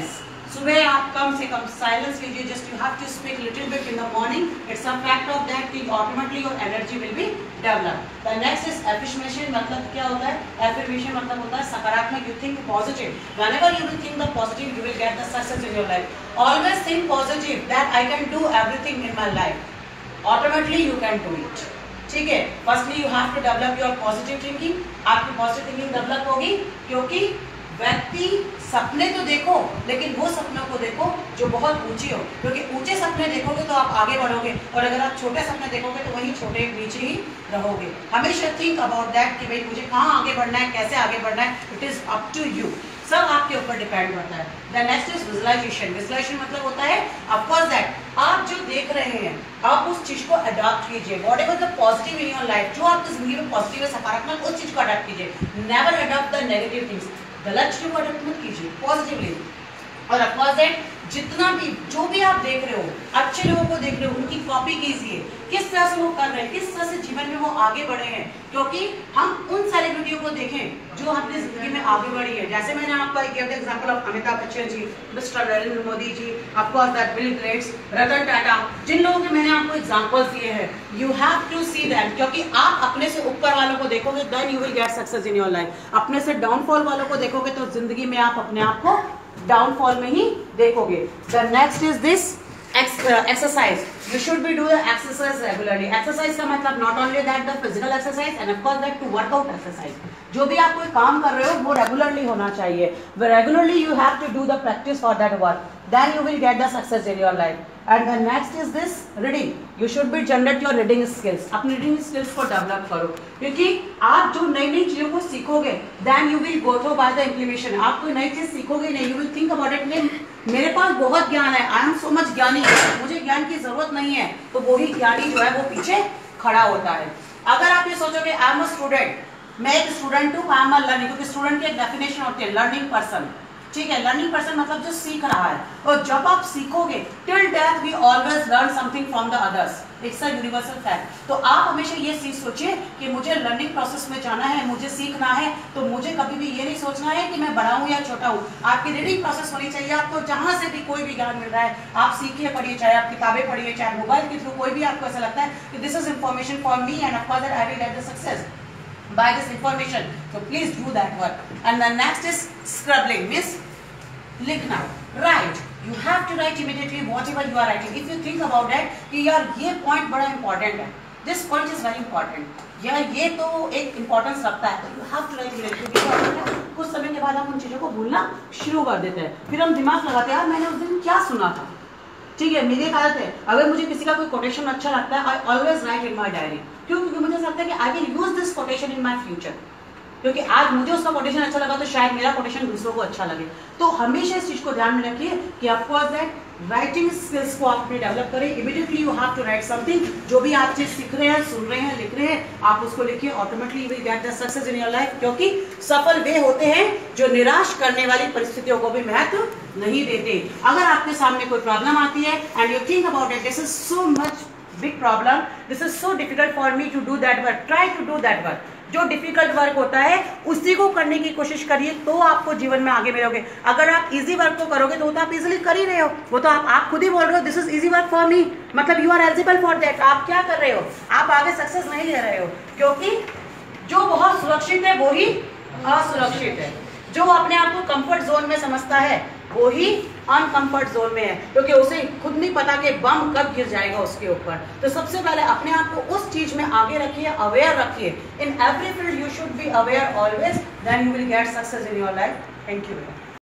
Silence. सुबह आप कम से कम साइलेंस लीजिए, just you have to speak little bit in the morning, it's a fact of that कि automatically your energy will be develop. The next is affirmation, मतलब क्या होता है? एफर्मेशन मतलब होता है सकारात्मक, you think positive, whenever you will think the positive you will get the success in your life. Always think positive that I can do everything in my life, automatically you can do it. ठीक है, firstly you have to develop your positive thinking. आपकी positive thinking develop होगी क्योंकि व्यक्ति सपने तो देखो, लेकिन वो सपनों को देखो जो बहुत ऊंची हो, क्योंकि ऊंचे सपने देखोगे तो आप आगे बढ़ोगे, और अगर आप छोटे सपने देखोगे तो वहीं छोटे नीचे ही रहोगे। हमेशा थिंक अबाउट दैट कि भाई मुझे कहाँ आगे बढ़ना है, कैसे आगे बढ़ना है, it is up to you, सब आपके ऊपर डिपेंड करता है। The next is visualization. Visualization मतलब होता है ऑफकोर्स दैट आप जो देख रहे हैं आप उस चीज को अडॉप्ट कीजिए, what ever the positive in your life, जो आपकी जिंदगी में पॉजिटिव है, सकारात्मक, उस चीज को अडॉप्ट कीजिए। Never adopt the negative things, गलत चीजों को अडॉप्ट मत कीजिए, पॉजिटिवली। और ऑफकोर्स दैट जितना भी जो भी आप देख रहे हो, अच्छे लोगों को देख रहे हो, उनकी कॉपी कीजिए, किस तरह से वो कर रहे हैं, किस तरह से जीवन में वो आगे बढ़े हैं, क्योंकि हम उन सेलिब्रिटियों को देखें जो अपनी जिंदगी में आगे बढ़ी है। जैसे मैंने आपको एक example of Amitabh Bachchan ji, mister Narendra Modi ji, of course that Bill Gates, Ratan Tata, जिन लोगों के मैंने आपको एग्जांपल्स दिए हैं, you have to see that, क्योंकि आप अपने से ऊपर वालों को देखोगे then you will get success in your life. अपने से डाउनफॉल वालों को देखोगे तो जिंदगी में आप अपने आप को डाउनफॉल में ही देखोगे। The next is this exercise. You should be do the exercise regularly. Exercise का मतलब not only that the physical exercise and of course that to workout exercise. जो भी आप कोई काम कर रहे हो वो रेगुलरली होना चाहिए। Regularly you have to do the practice for that work. Then you will get the success in your life. And the next is this reading. You should be generate your reading skills. अपनी reading skills को develop करो, क्योंकि आप जो नई नई चीजों को सीखोगे then you will go through by the implementation. आप कोई नई चीज सीखोगे नहीं, you will think about it नहीं, मेरे पास बहुत ज्ञान है, आई एम सो मच ज्ञानी, मुझे ज्ञान की जरूरत नहीं है, तो वही ज्ञानी जो है वो पीछे खड़ा होता है। अगर आप ये सोचोगे आई एम अ स्टूडेंट, मैं एक स्टूडेंट हूँ, आई एम अ लर्निंग, क्योंकि स्टूडेंट की एक डेफिनेशन होती है लर्निंग पर्सन। ठीक है, लर्निंग पर्सन मतलब जो सीख रहा है, और जब आप सीखोगे till death we always learn something from the others, it's a universal fact. तो आप हमेशा ये चीज सोचिए कि मुझे लर्निंग प्रोसेस में जाना है, मुझे सीखना है, तो मुझे कभी भी ये नहीं सोचना है कि मैं बड़ा हूँ या छोटा हूँ। आपकी रीडिंग प्रोसेस होनी चाहिए, आपको जहां से भी कोई भी ज्ञान मिल रहा है आप सीखिए, पढ़िए, चाहे आप किताबें पढ़िए, चाहे मोबाइल के थ्रू कोई भी आपको ऐसा लगता है कि this is information for me end of course I will get the success by this information, so please do that work. And the next is scribbling, means लिखना, write. You have to write immediately whatever you are writing. If you think about that कि यार ये point बड़ा important है, this point is very important, या ये तो एक importance रखता है, तो you have to write immediately. कुछ समय के बाद हम उन चीजों को भूलना शुरू कर देते हैं, फिर हम दिमाग लगाते हैं यार मैंने उस दिन क्या सुना था। ठीक है, मेरी एक आदत है, अगर मुझे किसी का कोई कोटेशन अच्छा लगता है I always right in my diary. क्यों? क्योंकि मुझे लगता है कि I will use this quotation in my future, क्योंकि आज मुझे उसका कोटेशन अच्छा लगा तो शायद मेरा कोटेशन दूसरों को अच्छा लगे। तो हमेशा इस चीज को ध्यान में रखिए कि of course that writing skills को आप अपने डेवलप करें। Immediately you have to write something, जो भी आप चीज सीख रहे हैं, सुन रहे हैं, लिख रहे हैं, आप उसको लिखिए, automatically will get the success in your life. क्योंकि सफल वे होते हैं जो निराश करने वाली परिस्थितियों को भी महत्व नहीं देते। अगर आपके सामने कोई प्रॉब्लम आती है and you think about it, this is so much big problem, this is so difficult for me to do that work, try to do that work. जो डिफिकल्ट वर्क होता है उसी को करने की कोशिश करिए, तो आपको जीवन में आगे मिलोगे। अगर आप इजी वर्क को करोगे तो आप इजीली कर ही रहे हो, वो तो आप खुद ही बोल रहे हो this is easy work for me, मतलब you are eligible for that. आप क्या कर रहे हो? आप आगे सक्सेस नहीं ले रहे हो, क्योंकि जो बहुत सुरक्षित है वो ही असुरक्षित है। जो अपने आप को कंफर्ट जोन में समझता है वो ही अनकंफर्ट जोन में है, क्योंकि उसे खुद नहीं पता कि बम कब गिर जाएगा उसके ऊपर। तो सबसे पहले अपने आप को उस चीज में आगे रखिए, अवेयर रखिए। In every field you should be aware always, then you will get success in your life. Thank you.